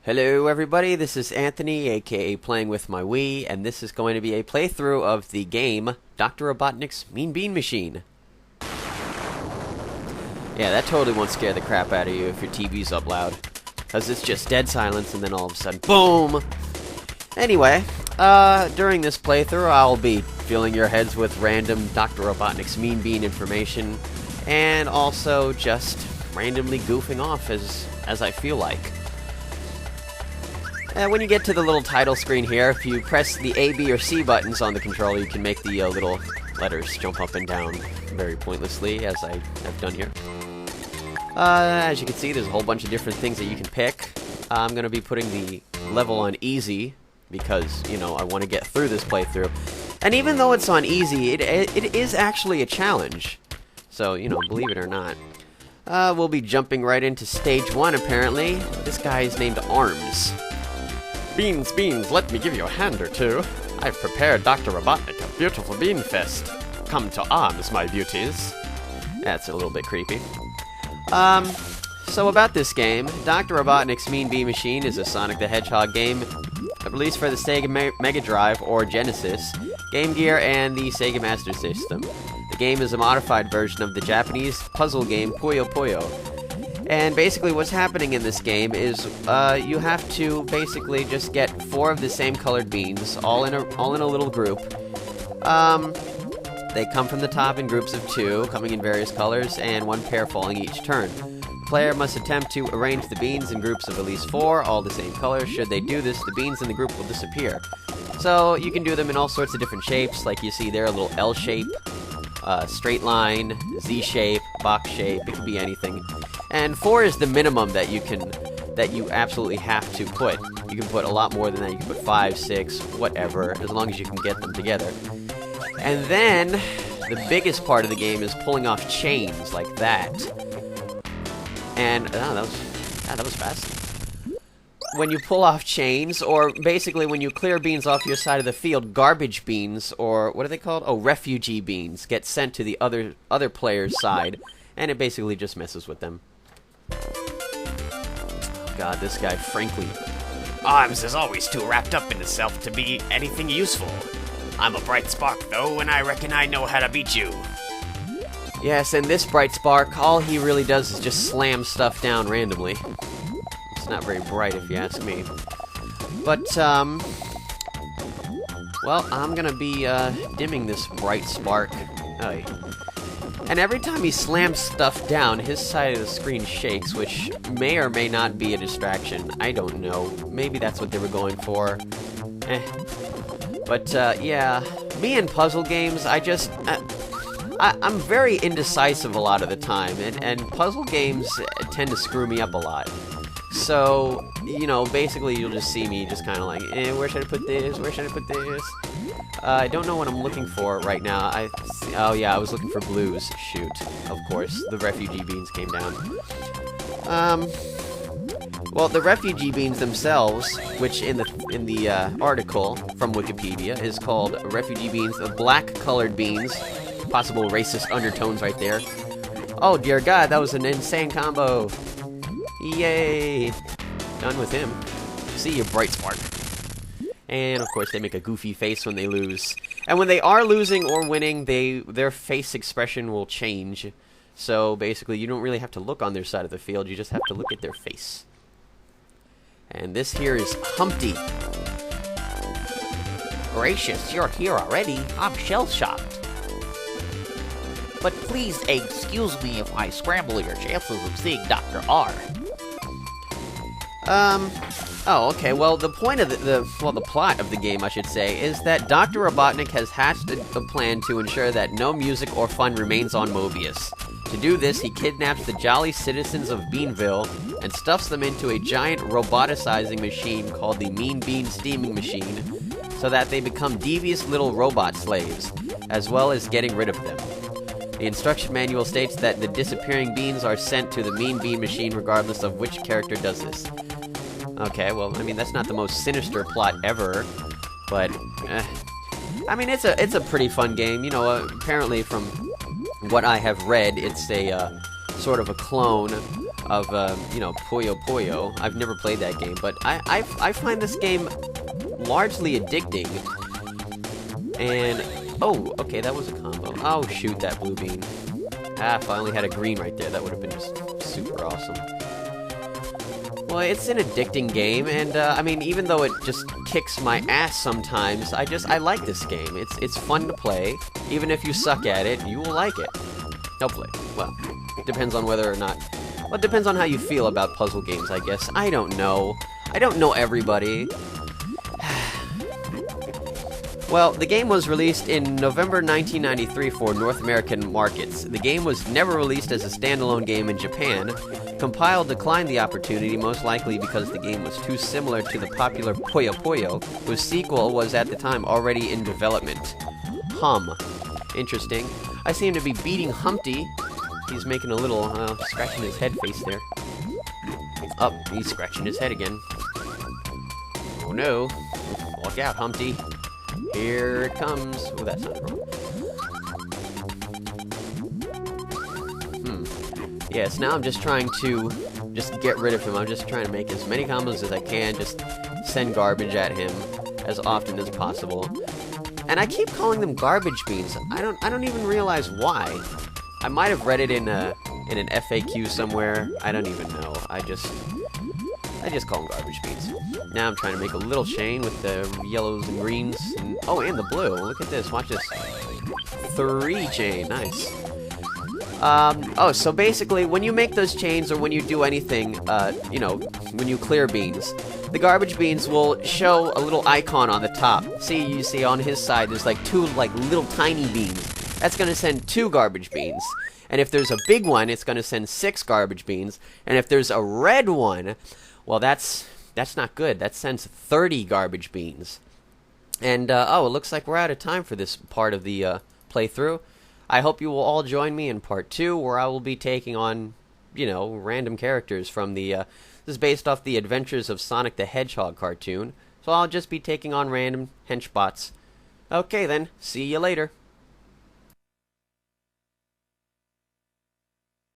Hello everybody, this is Anthony, aka Playing with My Wii, and this is going to be a playthrough of the game Dr. Robotnik's Mean Bean Machine. Yeah, that totally won't scare the crap out of you if your TV's up loud, because it's just dead silence and then all of a sudden, BOOM! Anyway, during this playthrough I'll be filling your heads with random Dr. Robotnik's Mean Bean information, and also just randomly goofing off as I feel like. When you get to the little title screen here, if you press the A, B, or C buttons on the controller, you can make the little letters jump up and down very pointlessly, as I have done here. As you can see, there's a whole bunch of different things that you can pick. I'm going to be putting the level on easy, because, you know, I want to get through this playthrough. And even though it's on easy, it is actually a challenge. So, you know, believe it or not. We'll be jumping right into stage 1, apparently. This guy is named Arms. Beans, beans, let me give you a hand or two. I've prepared Dr. Robotnik a beautiful bean fest. Come to arms, my beauties. That's a little bit creepy. So about this game, Dr. Robotnik's Mean Bean Machine is a Sonic the Hedgehog game released for the Sega Mega Drive or Genesis, Game Gear, and the Sega Master System. The game is a modified version of the Japanese puzzle game Puyo Puyo. And basically what's happening in this game is you have to basically just get 4 of the same colored beans, all in a little group. They come from the top in groups of 2, coming in various colors, and 1 pair falling each turn. The player must attempt to arrange the beans in groups of at least 4, all the same color. Should they do this, the beans in the group will disappear. So you can do them in all sorts of different shapes, like you see there, a little L shape, straight line, Z shape, box shape, it could be anything. And 4 is the minimum that you absolutely have to put. You can put a lot more than that. You can put 5, 6, whatever, as long as you can get them together. And then the biggest part of the game is pulling off chains like that. And that was fast. When you pull off chains, or basically when you clear beans off your side of the field, garbage beans, or what are they called? Oh, refugee beans, get sent to the other player's side, and it basically just messes with them. God, this guy, frankly. Arms is always too wrapped up in itself to be anything useful. I'm a bright spark, though, and I reckon I know how to beat you. Yes, and this bright spark, all he really does is just slam stuff down randomly. It's not very bright, if you ask me. But, well, I'm gonna be, dimming this bright spark. And every time he slams stuff down, his side of the screen shakes, which may or may not be a distraction. I don't know. Maybe that's what they were going for. But, yeah. Me and puzzle games, I'm very indecisive a lot of the time, and puzzle games tend to screw me up a lot. So, you know, basically you'll just see me just kind of like, where should I put this? Where should I put this? I don't know what I'm looking for right now. Oh yeah, I was looking for blues. Shoot. Of course, the refugee beans came down. Well, the refugee beans themselves, which in the article from Wikipedia is called refugee beans, the black-colored beans. Possible racist undertones right there. Oh dear God, that was an insane combo. Yay! Done with him. See you, bright spark. And of course they make a goofy face when they lose. And when they are losing or winning, their face expression will change. So basically you don't really have to look on their side of the field, you just have to look at their face. And this here is Humpty. Gracious, you're here already. I'm shell-shocked. But please excuse me if I scramble your chances of seeing Dr. R. Oh, okay. Well, the point of the plot of the game, I should say, is that Dr. Robotnik has hatched a plan to ensure that no music or fun remains on Mobius. To do this, he kidnaps the jolly citizens of Beanville and stuffs them into a giant roboticizing machine called the Mean Bean Steaming Machine, so that they become devious little robot slaves, as well as getting rid of them. The instruction manual states that the disappearing beans are sent to the Mean Bean Machine regardless of which character does this. Okay, well, I mean, that's not the most sinister plot ever, but, I mean, it's a pretty fun game. You know, apparently from what I have read, it's a, sort of a clone of, you know, Puyo Puyo. I've never played that game, but I find this game largely addicting. And, oh, okay, that was a combo. Oh, shoot, that blue bean. Ah, if I only had a green right there, that would have been just super awesome. Well, it's an addicting game, and, I mean, even though it just kicks my ass sometimes, I like this game. It's fun to play. Even if you suck at it, you will like it. Hopefully. Well, it depends on whether or not... Well, it depends on how you feel about puzzle games, I guess. I don't know. I don't know everybody. Well, the game was released in November 1993 for North American markets. The game was never released as a standalone game in Japan. Compile declined the opportunity, most likely because the game was too similar to the popular Puyo Puyo, whose sequel was at the time already in development. Interesting. I seem to be beating Humpty. He's making a little, scratching his head face there. Oh, he's scratching his head again. Oh no. Watch out, Humpty. Here it comes. Oh, that sounded wrong. Yes, now I'm just trying to get rid of him. I'm just trying to make as many combos as I can, just send garbage at him as often as possible. And I keep calling them garbage beans. I don't even realize why. I might have read it in an FAQ somewhere. I don't even know. I just call them garbage beans. Now I'm trying to make a little chain with the yellows and greens. And, oh, and the blue. Look at this. Watch this. 3 chain. Nice. Oh, so basically, when you make those chains or when you do anything, you know, when you clear beans, the garbage beans will show a little icon on the top. See, you see on his side, there's like 2 like little tiny beans. That's going to send 2 garbage beans. And if there's a big one, it's going to send 6 garbage beans. And if there's a red one, well, that's not good. That sends 30 garbage beans. And, oh, it looks like we're out of time for this part of the playthrough. I hope you will all join me in part 2, where I will be taking on, you know, random characters from the, this is based off the Adventures of Sonic the Hedgehog cartoon. So I'll just be taking on random henchbots. Okay then, see you later.